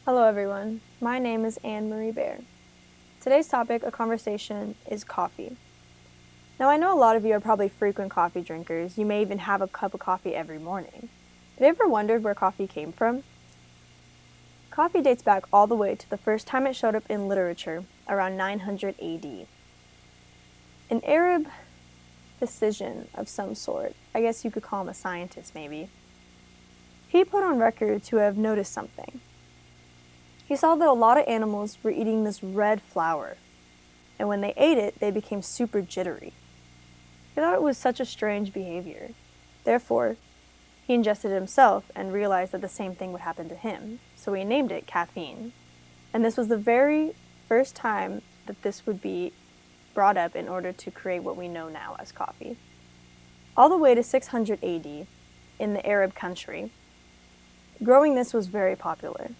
Hello everyone, my name is Anne Marie Bear. Today's topic of conversation is coffee. Now I know a lot of you are probably frequent coffee drinkers, you may even have a cup of coffee every morning. Have you ever wondered where coffee came from? Coffee dates back all the way to the first time it showed up in literature, around 900 AD. An Arab physician of some sort, I guess you could call him a scientist maybe, he put on record to have noticed something. He saw that a lot of animals were eating this red flour, and when they ate it, they became super jittery. He thought it was such a strange behavior. Therefore, he ingested it himself and realized that the same thing would happen to him, so he named it caffeine. And this was the very first time that this would be brought up in order to create what we know now as coffee. All the way to 600 AD, in the Arab country, growing this was very popular.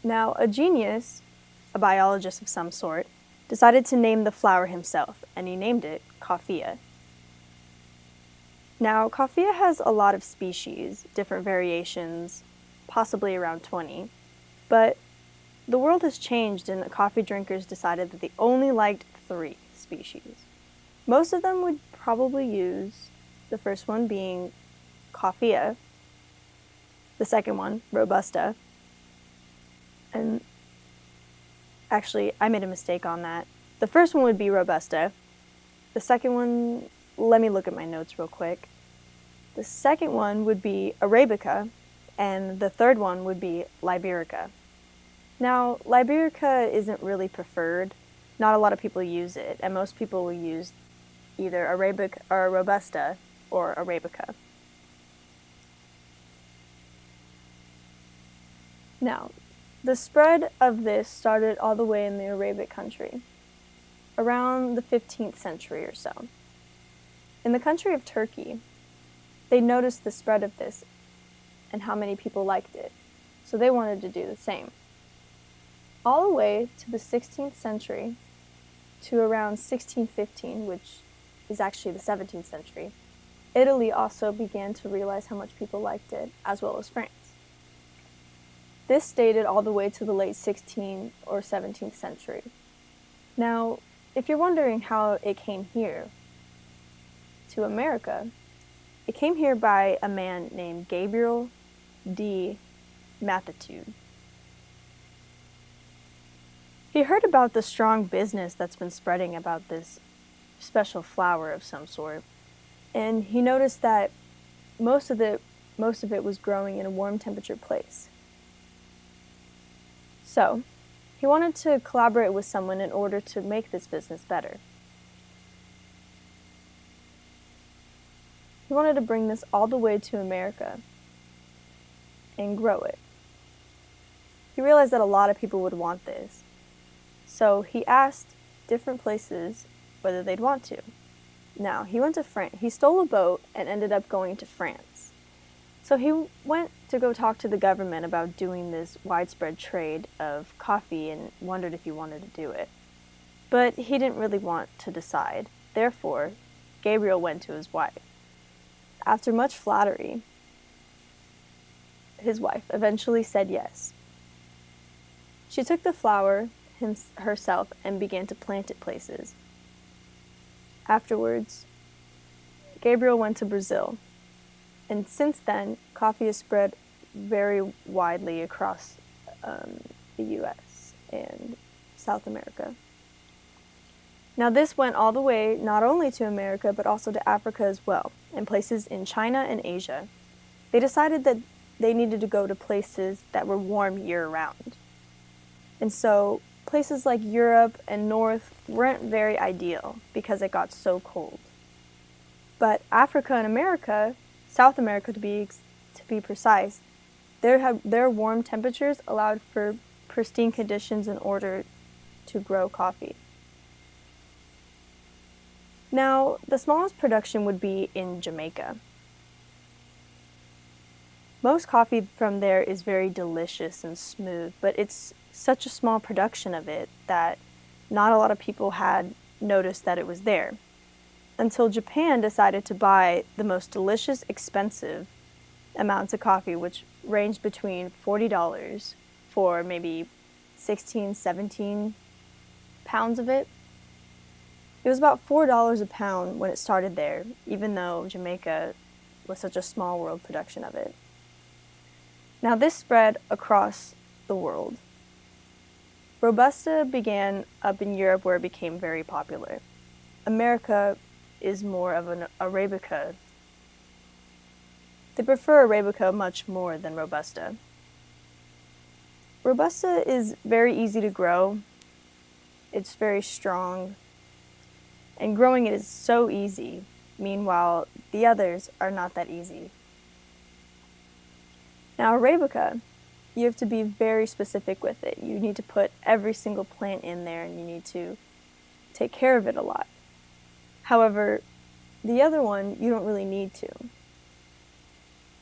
Now, a genius, a biologist of some sort, decided to name the flower himself, and he named it coffea. Now, coffea has a lot of species, different variations, possibly around 20, but the world has changed and the coffee drinkers decided that they only liked 3 species. Most of them would probably use the first one being coffea, the second one, robusta, and actually, I made a mistake on that. The first one would be robusta. The second one, let me look at my notes real quick. The second one would be arabica, and the third one would be liberica. Now, liberica isn't really preferred. Not a lot of people use it, and most people will use either arabica or robusta or arabica. Now, the spread of this started all the way in the Arabic country, around the 15th century or so. In the country of Turkey, they noticed the spread of this and how many people liked it, so they wanted to do the same. All the way to the 16th century, to around 1615, which is actually the 17th century, Italy also began to realize how much people liked it, as well as France. This dated all the way to the late 16th or 17th century. Now, if you're wondering how it came here to America, it came here by a man named Gabriel de Matitude. He heard about the strong business that's been spreading about this special flower of some sort, and he noticed that most of it was growing in a warm temperature place. So, he wanted to collaborate with someone in order to make this business better. He wanted to bring this all the way to America and grow it. He realized that a lot of people would want this. So he asked different places whether they'd want to. Now, he went to France. He stole a boat and ended up going to France. So he went to go talk to the government about doing this widespread trade of coffee and wondered if he wanted to do it. But he didn't really want to decide. Therefore, Gabriel went to his wife. After much flattery, his wife eventually said yes. She took the flower herself and began to plant it places. Afterwards, Gabriel went to Brazil. And since then, coffee has spread very widely across the US and South America. Now this went all the way not only to America, but also to Africa as well, and places in China and Asia. They decided that they needed to go to places that were warm year-round. And so places like Europe and North weren't very ideal because it got so cold. But Africa and America, South America to be precise, their warm temperatures allowed for pristine conditions in order to grow coffee. Now, the smallest production would be in Jamaica. Most coffee from there is very delicious and smooth, but it's such a small production of it that not a lot of people had noticed that it was there, until Japan decided to buy the most delicious, expensive amounts of coffee, which ranged between $40 for maybe 16, 17 pounds of it. It was about $4 a pound when it started there, even though Jamaica was such a small world production of it. Now this spread across the world. Robusta began up in Europe where it became very popular. America is more of an Arabica. They prefer Arabica much more than Robusta. Robusta is very easy to grow. It's very strong. And growing it is so easy. Meanwhile, the others are not that easy. Now, Arabica, you have to be very specific with it. You need to put every single plant in there and you need to take care of it a lot. However, the other one, you don't really need to.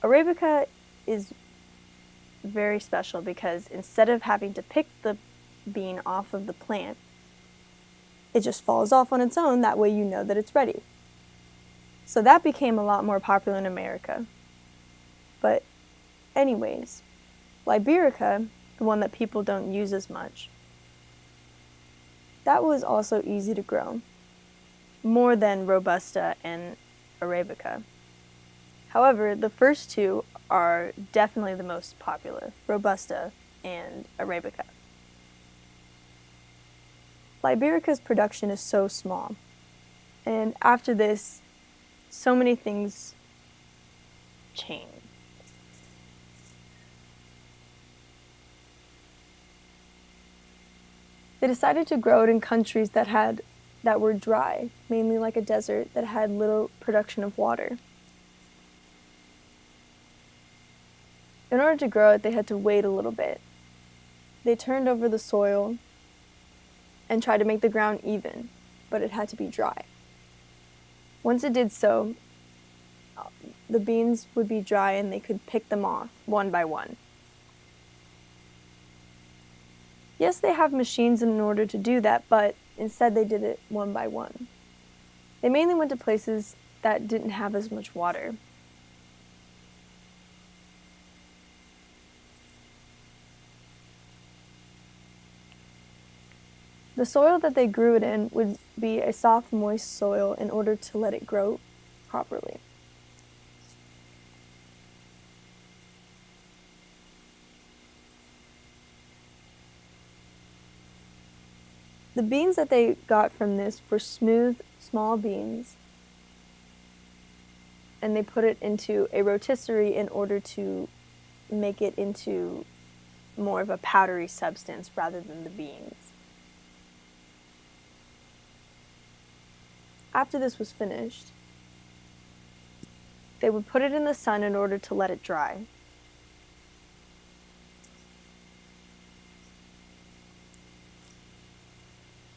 Arabica is very special because instead of having to pick the bean off of the plant, it just falls off on its own. That way you know that it's ready. So that became a lot more popular in America. But anyways, Liberica, the one that people don't use as much, that was also easy to grow, more than Robusta and Arabica. However, the first two are definitely the most popular, Robusta and Arabica. Liberica's production is so small, and after this, so many things change. They decided to grow it in countries that were dry, mainly like a desert that had little production of water. In order to grow it, they had to wait a little bit. They turned over the soil and tried to make the ground even, but it had to be dry. Once it did so, the beans would be dry and they could pick them off one by one. Yes, they have machines in order to do that, but instead they did it one by one. They mainly went to places that didn't have as much water. The soil that they grew it in would be a soft, moist soil in order to let it grow properly. The beans that they got from this were smooth, small beans, and they put it into a rotisserie in order to make it into more of a powdery substance rather than the beans. After this was finished, they would put it in the sun in order to let it dry.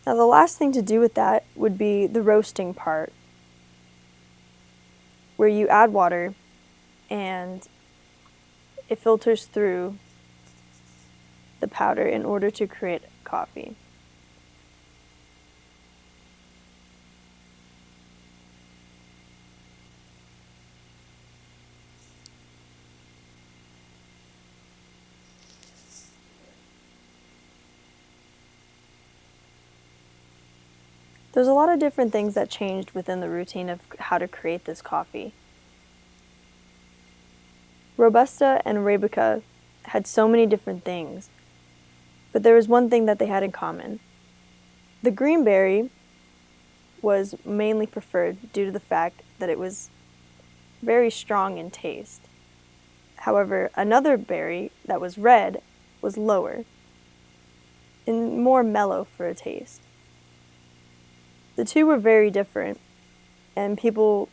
Now the last thing to do with that would be the roasting part, where you add water and it filters through the powder in order to create coffee. There's a lot of different things that changed within the routine of how to create this coffee. Robusta and Arabica had so many different things, but there was one thing that they had in common. The green berry was mainly preferred due to the fact that it was very strong in taste. However, another berry that was red was lower and more mellow for a taste. The two were very different, and people,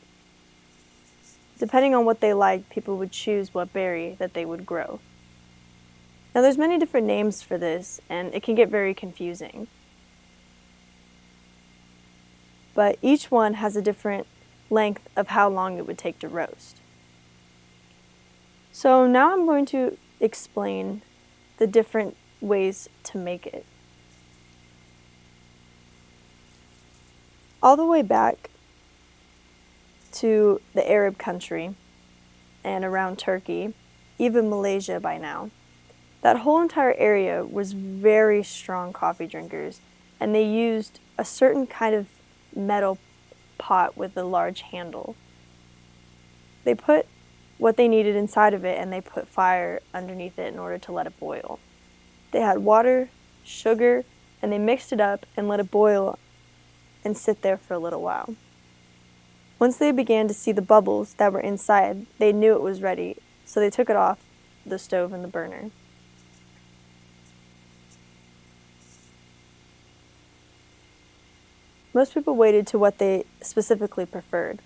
depending on what they liked, people would choose what berry that they would grow. Now there's many different names for this, and it can get very confusing. But each one has a different length of how long it would take to roast. So now I'm going to explain the different ways to make it. All the way back to the Arab country, and around Turkey, even Malaysia by now. That whole entire area was very strong coffee drinkers, and they used a certain kind of metal pot with a large handle. They put what they needed inside of it, and they put fire underneath it in order to let it boil. They had water, sugar, and they mixed it up and let it boil and sit there for a little while. Once they began to see the bubbles that were inside, they knew it was ready, so they took it off the stove and the burner. Most people waited to what they specifically preferred.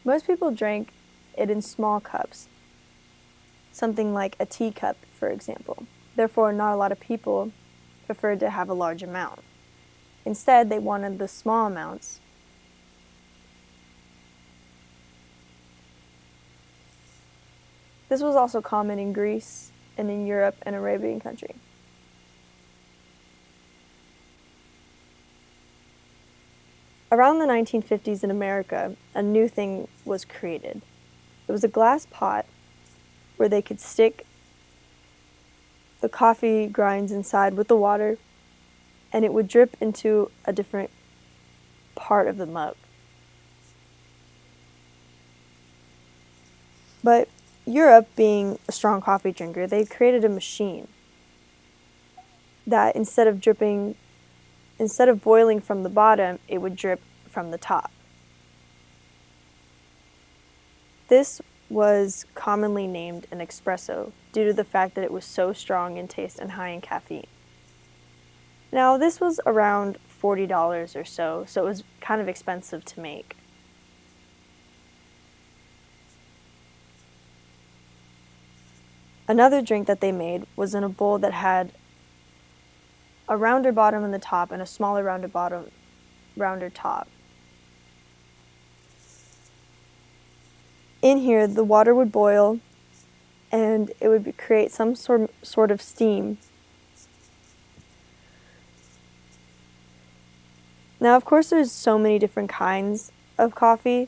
Most people drank it in small cups, something like a teacup, for example. Therefore, not a lot of people preferred to have a large amount. Instead, they wanted the small amounts. This was also common in Greece and in Europe and Arabian country. Around the 1950s in America, a new thing was created. It was a glass pot where they could stick the coffee grinds inside with the water, and it would drip into a different part of the mug. But Europe, being a strong coffee drinker, they created a machine that instead of boiling from the bottom, it would drip from the top. This was commonly named an espresso due to the fact that it was so strong in taste and high in caffeine. Now, this was around $40 or so it was kind of expensive to make. Another drink that they made was in a bowl that had a rounder bottom in the top and a smaller rounder top. In here, the water would boil and it would create some sort of steam. Now, of course, there's so many different kinds of coffee.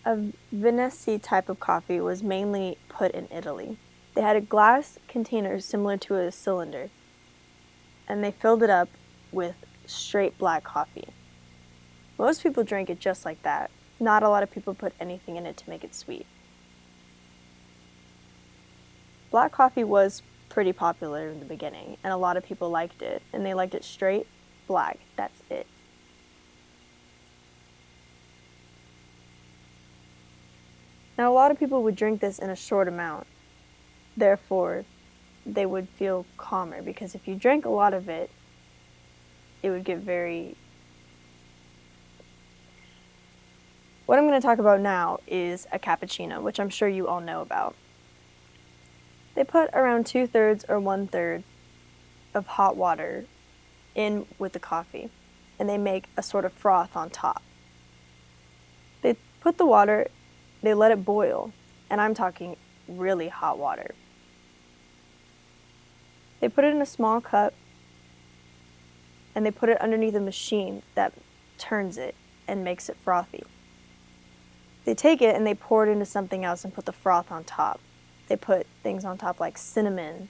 A Vinesse type of coffee was mainly put in Italy. They had a glass container similar to a cylinder, and they filled it up with straight black coffee. Most people drank it just like that. Not a lot of people put anything in it to make it sweet. Black coffee was pretty popular in the beginning, and a lot of people liked it, and they liked it straight black. That's it. Now, a lot of people would drink this in a short amount. Therefore, they would feel calmer, because if you drank a lot of it, it would get very... What I'm going to talk about now is a cappuccino, which I'm sure you all know about. They put around 2/3 or 1/3 of hot water in with the coffee, and they make a sort of froth on top. They put the water, they let it boil, and I'm talking really hot water. They put it in a small cup, and they put it underneath a machine that turns it and makes it frothy. They take it and they pour it into something else and put the froth on top. They put things on top like cinnamon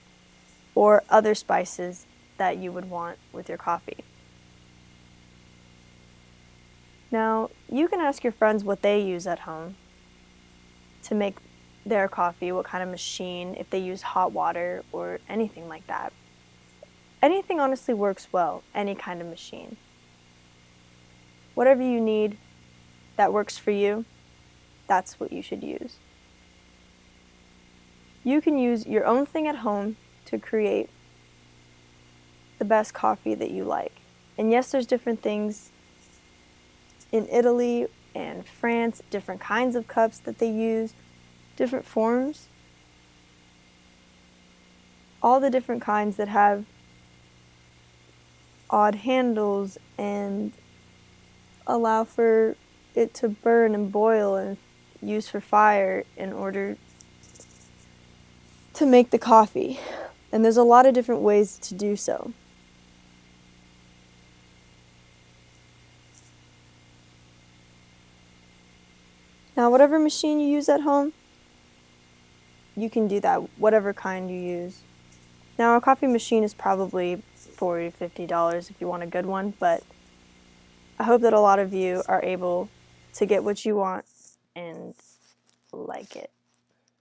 or other spices that you would want with your coffee. Now, you can ask your friends what they use at home to make their coffee, what kind of machine, if they use hot water or anything like that. Anything honestly works well, any kind of machine. Whatever you need that works for you, that's what you should use. You can use your own thing at home to create the best coffee that you like. And yes, there's different things in Italy and France, different kinds of cups that they use, different forms, all the different kinds that have odd handles and allow for it to burn and boil and use for fire in order to make the coffee. And there's a lot of different ways to do so. Now, whatever machine you use at home, you can do that, whatever kind you use. Now, a coffee machine is probably $40 to $50 if you want a good one, but I hope that a lot of you are able to get what you want and like it.